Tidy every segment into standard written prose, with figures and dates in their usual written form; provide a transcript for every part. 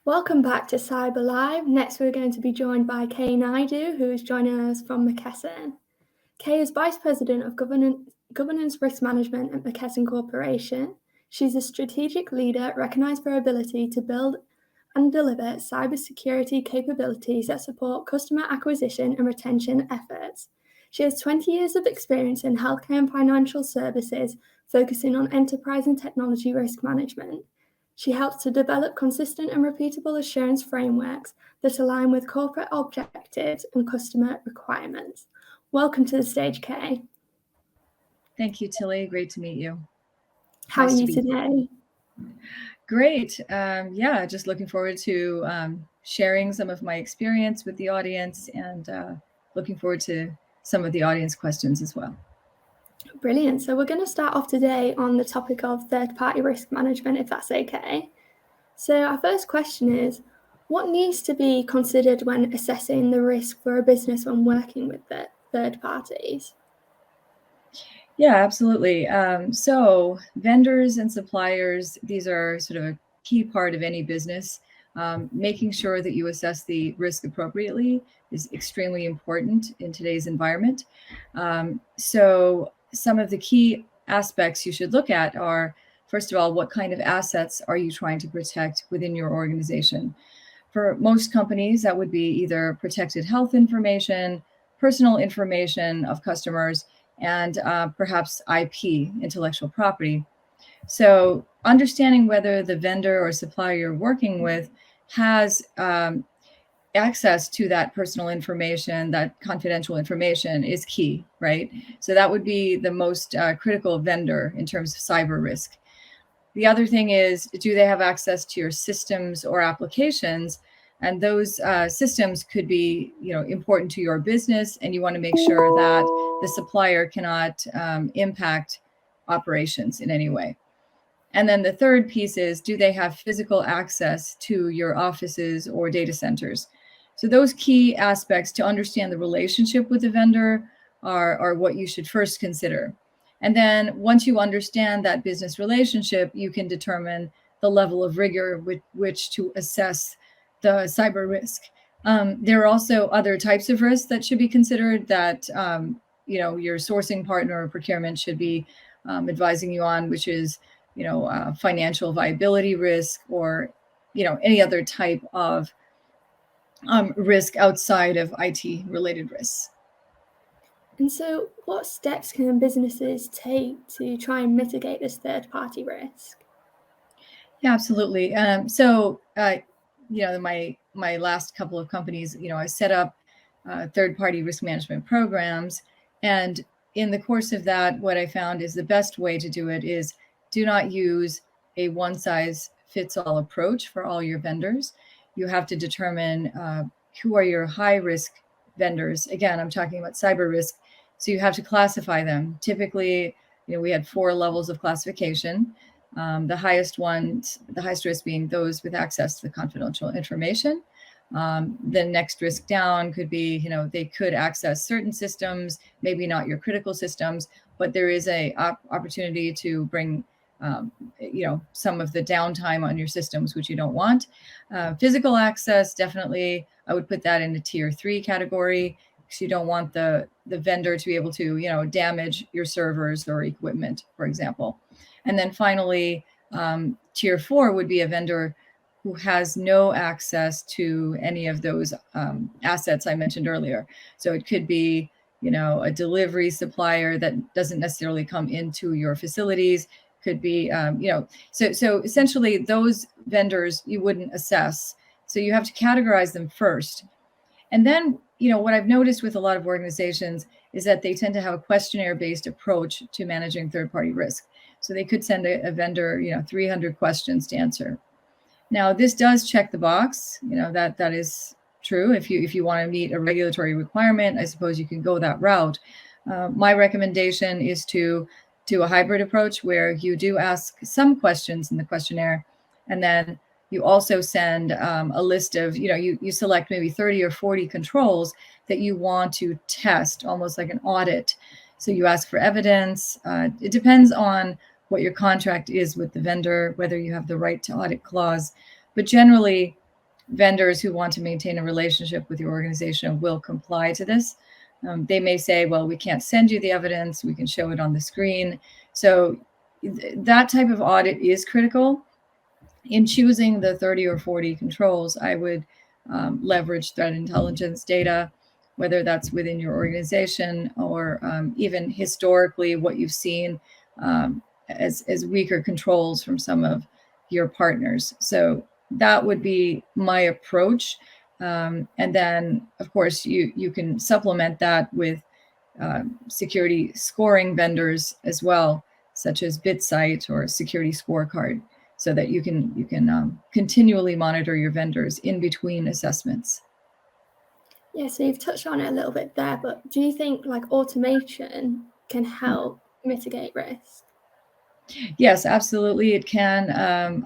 Welcome back to Cyber Live. Next, we're going to be joined by Naidu, who is joining us from McKesson. Kay is Vice President of Governance Risk Management at McKesson Corporation. She's a strategic leader recognized for her ability to build and deliver cybersecurity capabilities that support customer acquisition and retention efforts. She has 20 years of experience in healthcare and financial services, focusing on enterprise and technology risk management. She helps to develop consistent and repeatable assurance frameworks that align with corporate objectives and customer requirements. Welcome to the stage, Kay. Thank you, Tilly. Great to meet you. How are you today? Great. Just looking forward to sharing some of my experience with the audience and looking forward to some of the audience questions as well. Brilliant. So we're going to start off today on the topic of third-party risk management, if that's okay. So our first question is, what needs to be considered when assessing the risk for a business when working with the third parties? Yeah, absolutely. So vendors and suppliers, these are sort of a key part of any business. Making sure that you assess the risk appropriately is extremely important in today's environment. So some of the key aspects you should look at are, first of all, what kind of assets are you trying to protect within your organization? For most companies, that would be either protected health information, personal information of customers, and perhaps IP, intellectual property. So understanding whether the vendor or supplier you're working with has access to that personal information, that confidential information is key, right? So that would be the most critical vendor in terms of cyber risk. The other thing is, do they have access to your systems or applications? And those systems could be, important to your business, and you want to make sure that the supplier cannot impact operations in any way. And then the third piece is, do they have physical access to your offices or data centers? So those key aspects to understand the relationship with the vendor are what you should first consider. And then once you understand that business relationship, you can determine the level of rigor with which to assess the cyber risk. There are also other types of risks that should be considered that your sourcing partner or procurement should be advising you on, which is financial viability risk or any other type of risk outside of IT related risks. And so what steps can businesses take to try and mitigate this third-party risk? Yeah, absolutely. My last couple of companies, I set up third-party risk management programs. And in the course of that, what I found is the best way to do it is do not use a one-size-fits-all approach for all your vendors. You have to determine who are your high-risk vendors. Again, I'm talking about cyber risk. So you have to classify them. Typically, we had 4 levels of classification. The highest risk being those with access to the confidential information. The next risk down could be, they could access certain systems, maybe not your critical systems, but there is a opportunity to bring, some of the downtime on your systems, which you don't want. Physical access, definitely, I would put that in the tier 3 category, because you don't want the vendor to be able to, damage your servers or equipment, for example. And then finally, tier 4 would be a vendor who has no access to any of those assets I mentioned earlier. So it could be, a delivery supplier that doesn't necessarily come into your facilities. Could be, so essentially those vendors you wouldn't assess. So you have to categorize them first. And then, what I've noticed with a lot of organizations is that they tend to have a questionnaire-based approach to managing third-party risk. So they could send a vendor, 300 questions to answer. Now, this does check the box, that is true. If you want to meet a regulatory requirement, I suppose you can go that route. My recommendation is to do a hybrid approach where you do ask some questions in the questionnaire, and then you also send a list of, you select maybe 30 or 40 controls that you want to test, almost like an audit. So you ask for evidence. It depends on what your contract is with the vendor, whether you have the right to audit clause. But generally, vendors who want to maintain a relationship with your organization will comply to this. They may say, well, we can't send you the evidence, we can show it on the screen. So that type of audit is critical. In choosing the 30 or 40 controls, I would leverage threat intelligence data, whether that's within your organization or even historically what you've seen as weaker controls from some of your partners. So that would be my approach. And then, of course, you can supplement that with security scoring vendors as well, such as BitSight or Security Scorecard, so that you can continually monitor your vendors in between assessments. Yeah, so you've touched on it a little bit there, but do you think like automation can help mitigate risk? Yes, absolutely, it can.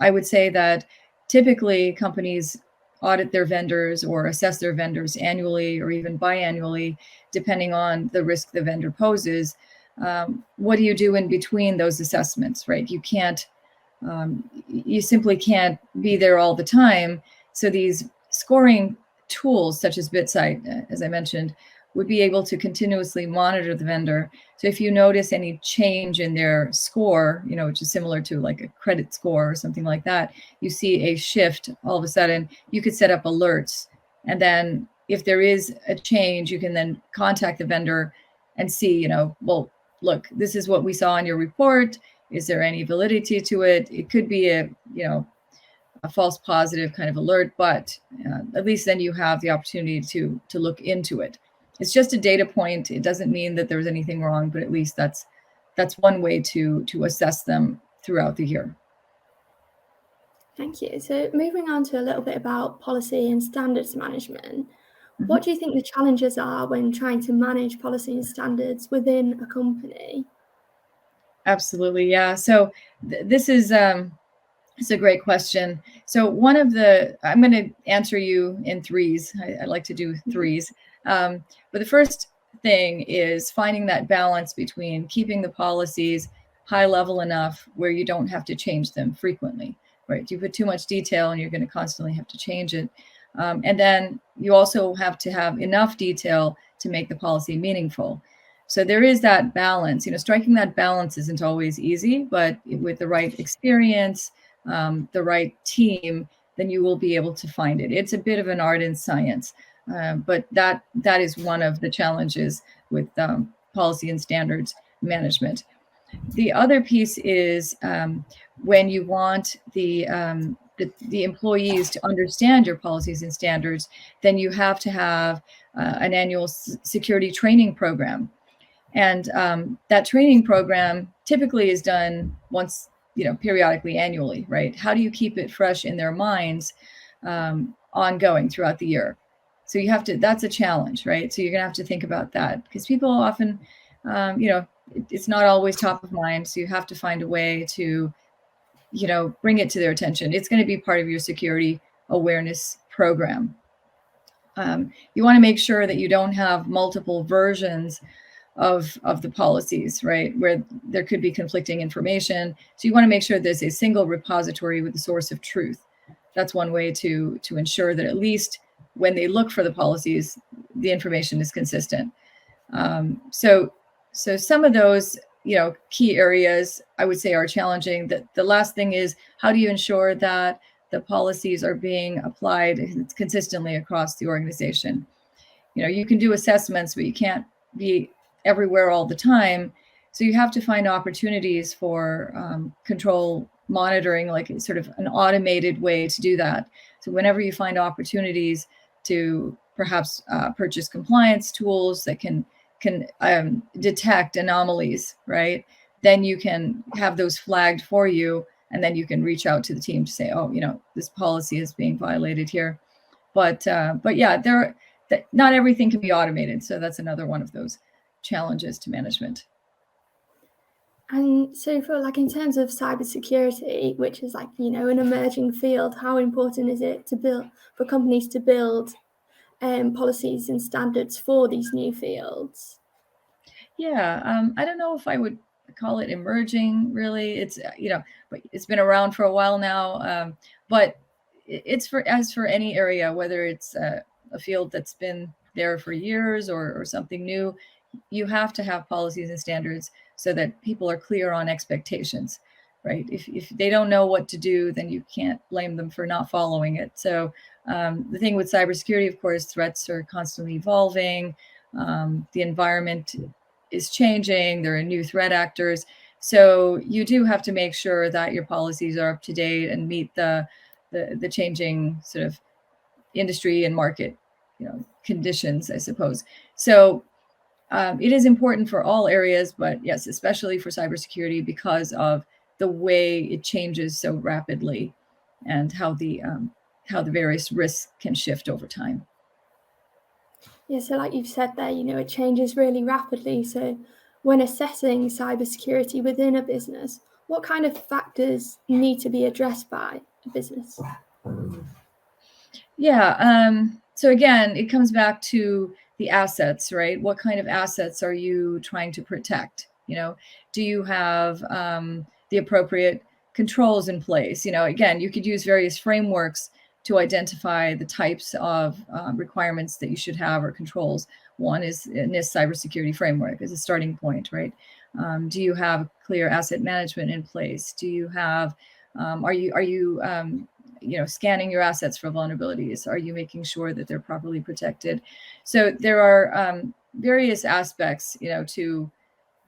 I would say that typically companies audit their vendors or assess their vendors annually or even biannually, depending on the risk the vendor poses. What do you do in between those assessments, right? You simply can't be there all the time. So these scoring tools, such as BitSight, as I mentioned, would be able to continuously monitor the vendor. So if you notice any change in their score, which is similar to like a credit score or something like that, you see a shift all of a sudden, you could set up alerts. And then if there is a change, you can then contact the vendor and see, well, look, this is what we saw in your report. Is there any validity to it? It could be a false positive kind of alert, but at least then you have the opportunity to look into it. It's just a data point. It doesn't mean that there's anything wrong, but at least that's one way to assess them throughout the year. Thank you. So moving on to a little bit about policy and standards management, what do you think the challenges are when trying to manage policy and standards within a company? Absolutely, yeah. So this is it's a great question. So I'm going to answer you in threes. I like to do threes. But the first thing is finding that balance between keeping the policies high level enough where you don't have to change them frequently, right? You put too much detail and you're going to constantly have to change it. And then you also have to have enough detail to make the policy meaningful. So there is that balance. Striking that balance isn't always easy, but with the right experience, the right team, then you will be able to find it. It's a bit of an art and science, but that is one of the challenges with policy and standards management. The other piece is when you want the employees to understand your policies and standards, then you have to have an annual security training program. And that training program typically is done once, periodically, annually, right? How do you keep it fresh in their minds ongoing throughout the year? So that's a challenge, right? So you're gonna have to think about that because people often, it's not always top of mind. So you have to find a way to, bring it to their attention. It's going to be part of your security awareness program. You want to make sure that you don't have multiple versions of the policies, right, where there could be conflicting information. So you want to make sure there's a single repository with the source of truth. That's one way to ensure that at least when they look for the policies, the information is consistent. So some of those, key areas I would say are challenging. The last thing is, how do you ensure that the policies are being applied consistently across the organization? You can do assessments, but you can't be everywhere all the time. So you have to find opportunities for control monitoring, like sort of an automated way to do that. So whenever you find opportunities to perhaps purchase compliance tools that can detect anomalies, right? Then you can have those flagged for you, and then you can reach out to the team to say, oh, this policy is being violated here. But yeah, not everything can be automated. So that's another one of those challenges to management. And so for in terms of cybersecurity, which is an emerging field, how important is it for companies to build policies and standards for these new fields? Yeah, I don't know if I would call it emerging, really. It's, but it's been around for a while now. But it's as for any area, whether it's a field that's been there for years or something new, you have to have policies and standards so that people are clear on expectations, right? If they don't know what to do, then you can't blame them for not following it. So the thing with cybersecurity, of course, threats are constantly evolving. The environment is changing. There are new threat actors. So you do have to make sure that your policies are up to date and meet the changing sort of industry and market, conditions, I suppose. So it is important for all areas, but yes, especially for cybersecurity because of the way it changes so rapidly and how the various risks can shift over time. Yeah, so like you've said there, it changes really rapidly. So when assessing cybersecurity within a business, what kind of factors need to be addressed by a business? Yeah. So again, it comes back to the assets, right? What kind of assets are you trying to protect? Do you have the appropriate controls in place? Again, you could use various frameworks to identify the types of requirements that you should have or controls. One is NIST cybersecurity framework as a starting point, right? Do you have clear asset management in place? Do you have, are you scanning your assets for vulnerabilities? Are you making sure that they're properly protected? So there are various aspects,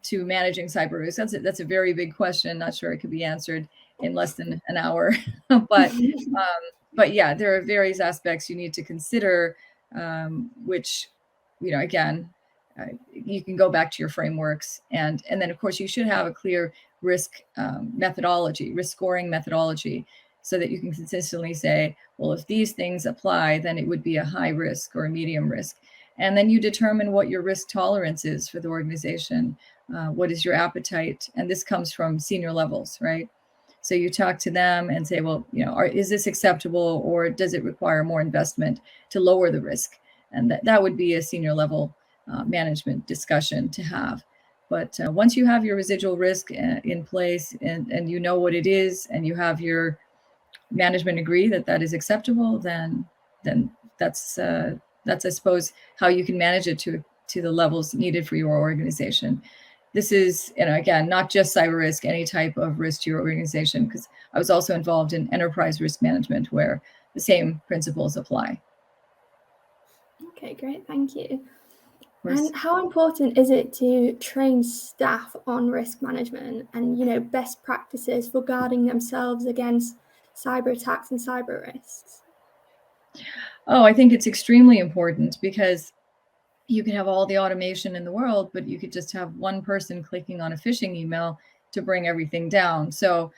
to managing cyber risk. That's a very big question. Not sure it could be answered in less than an hour, but yeah, there are various aspects you need to consider, which, again, you can go back to your frameworks, and then of course you should have a clear risk methodology, risk scoring methodology, so that you can consistently say, well, if these things apply, then it would be a high risk or a medium risk. And then you determine what your risk tolerance is for the organization. What is your appetite? And this comes from senior levels, right? So you talk to them and say, well, is this acceptable, or does it require more investment to lower the risk? And that would be a senior level management discussion to have. But once you have your residual risk in place and you know what it is, and you have your management agree that is acceptable, then that's I suppose how you can manage it to the levels needed for your organization. This is, again, not just cyber risk, any type of risk to your organization, because I was also involved in enterprise risk management where the same principles apply. Okay, great, thank you. And how important is it to train staff on risk management and, best practices for guarding themselves against cyber attacks and cyber risks? Oh, I think it's extremely important, because you can have all the automation in the world, but you could just have one person clicking on a phishing email to bring everything down. So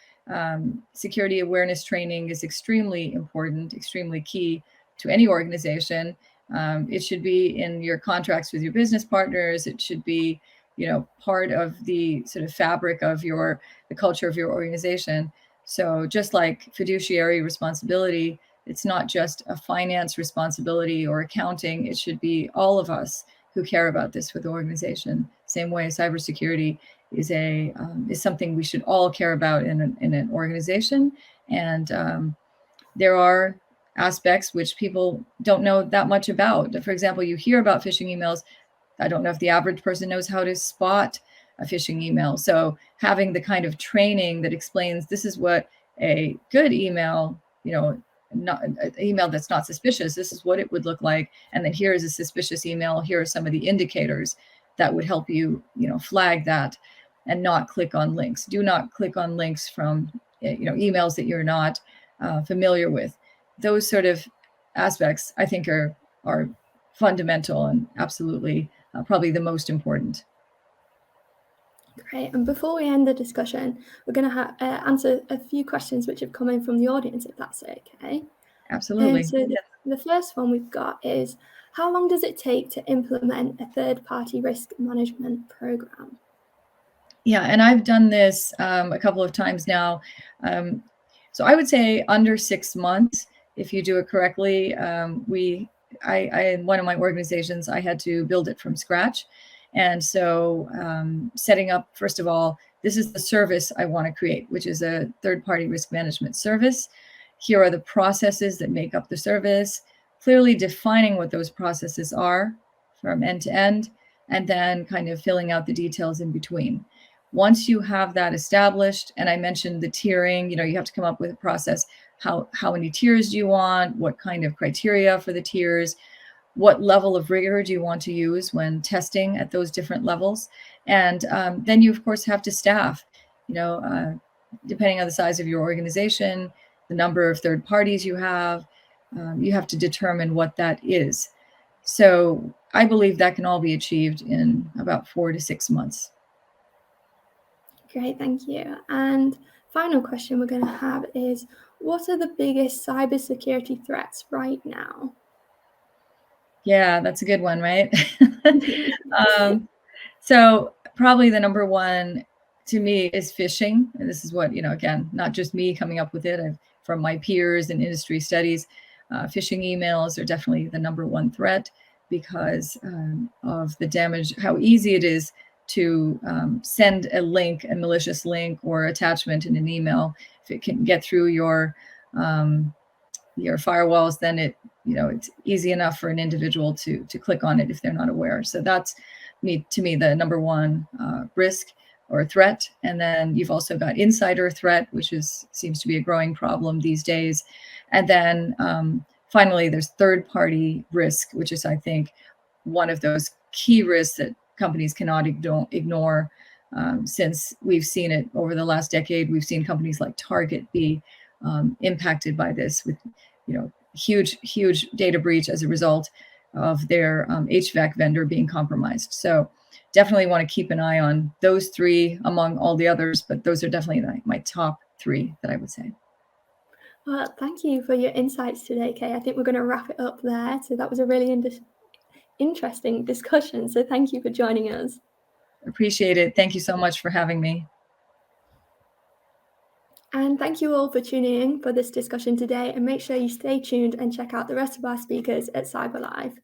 security awareness training is extremely important, extremely key to any organization. It should be in your contracts with your business partners. It should be, part of the sort of fabric of the culture of your organization. So just like fiduciary responsibility, it's not just a finance responsibility or accounting. It should be all of us who care about this for the organization. Same way, cybersecurity is something we should all care about in an organization. And there are aspects which people don't know that much about. For example, you hear about phishing emails. I don't know if the average person knows how to spot a phishing email. So having the kind of training that explains this is what a good email, not an email that's not suspicious, this is what it would look like, and then here is a suspicious email, here are some of the indicators that would help you flag that, and not click on links. Do not click on links from emails that you're not familiar with. Those sort of aspects, I think, are fundamental and absolutely probably the most important. Great. And before we end the discussion, we're going to answer a few questions which have come in from the audience, if that's okay. Absolutely. So the first one we've got is, how long does it take to implement a third-party risk management program? Yeah, and I've done this a couple of times now. So I would say under 6 months, if you do it correctly. In one of my organizations, I had to build it from scratch. And so setting up, first of all, this is the service I want to create, which is a third-party risk management service. here are the processes that make up the service, clearly defining what those processes are from end to end, and then kind of filling out the details in between. Once you have that established, and I mentioned the tiering, you have to come up with a process. How many tiers do you want? What kind of criteria for the tiers? What level of rigor do you want to use when testing at those different levels? And then you, of course, have to staff, depending on the size of your organization, the number of third parties you have to determine what that is. So I believe that can all be achieved in about 4 to 6 months. Great, thank you. And final question we're going to have is, what are the biggest cybersecurity threats right now? Yeah, that's a good one, right? So probably the number one to me is phishing. And this is what, again, not just me coming up with it, from my peers and industry studies, phishing emails are definitely the number one threat because of the damage, how easy it is to send a link, a malicious link or attachment in an email. If it can get through your firewalls, then it's easy enough for an individual to click on it if they're not aware. So that's to me the number one risk or threat. And then you've also got insider threat, which seems to be a growing problem these days. And then finally, there's third party risk, which is, I think, one of those key risks that companies cannot ignore. Since we've seen it over the last decade, we've seen companies like Target be impacted by this with, huge data breach as a result of their HVAC vendor being compromised. So definitely want to keep an eye on those three among all the others, but those are definitely my top three that I would say. Well, thank you for your insights today, Kay. I think we're going to wrap it up there. So that was a really interesting discussion. So thank you for joining us. Appreciate it. Thank you so much for having me. And thank you all for tuning in for this discussion today, and make sure you stay tuned and check out the rest of our speakers at CyberLive.